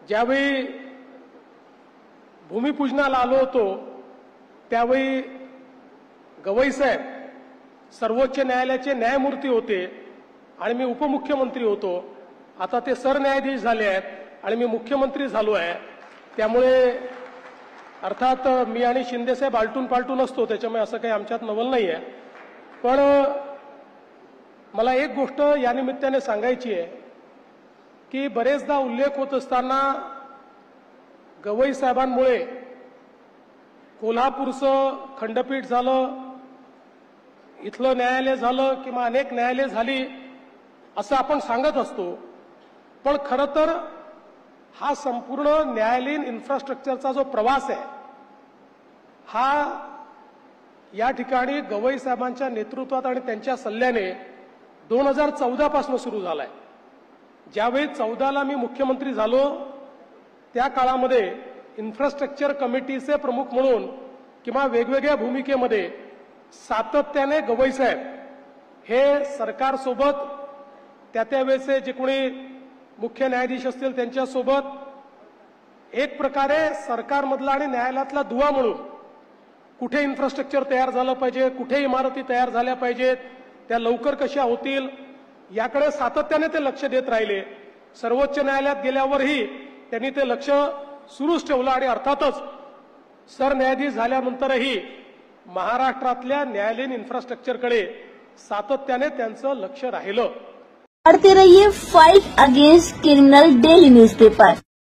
ज्यावेळी भूमिपूजनाला आलो होतो त्यावेळी गवई साहेब सर्वोच्च न्यायालयाचे न्यायमूर्ती होते आणि मी उपमुख्यमंत्री होतो। आता ते सरन्यायाधीश झाले आहेत आणि मी मुख्यमंत्री झालो आहे। त्यामुळे अर्थात मी आणि शिंदे साहेब आलटून पालटून असतो, त्याच्यामुळे असं काही आमच्यात नवल नाही आहे। पण मला एक गोष्ट या निमित्ताने सांगायची आहे की बरेचदा उल्लेख होत असताना गवई साहेबांमुळे कोल्हापूरचं खंडपीठ झालं, इथलं न्यायालय झालं किंवा अनेक न्यायालय झाली असं आपण सांगत असतो। पण खरं तर हा संपूर्ण न्यायालयीन इन्फ्रास्ट्रक्चरचा जो प्रवास आहे हा या ठिकाणी गवई साहेबांच्या नेतृत्वात आणि त्यांच्या सल्ल्याने 2014 पासून सुरू झालाय। ज्यावेळी 14ला मी मुख्यमंत्री झालो त्या काळामध्ये इन्फ्रास्ट्रक्चर कमिटीचे प्रमुख म्हणून किंवा वेगवेगळ्या भूमिकेमध्ये सातत्याने गवई साहेब हे सरकारसोबत त्यावेळेचे जे कोणी मुख्य न्यायाधीश असतील त्यांच्यासोबत एक प्रकारे सरकारमधला आणि न्यायालयातला दुवा म्हणून कुठे इन्फ्रास्ट्रक्चर तयार झालं पाहिजे, कुठे इमारती तयार झाल्या पाहिजेत, त्या लवकर कशा होतील याकडे सातत्याने ते लक्ष देत राहिले। सर्वोच्च न्यायालयात गेल्यावरही त्यांनी ते लक्ष सुरूच ठेवलं आणि अर्थातच सरन्यायाधीश झाल्यानंतरही महाराष्ट्रातल्या न्यायालयीन इन्फ्रास्ट्रक्चरकडे सातत्याने त्यांचं लक्ष राहिलं। पढ़ते रहिए fight against criminal daily newspaper.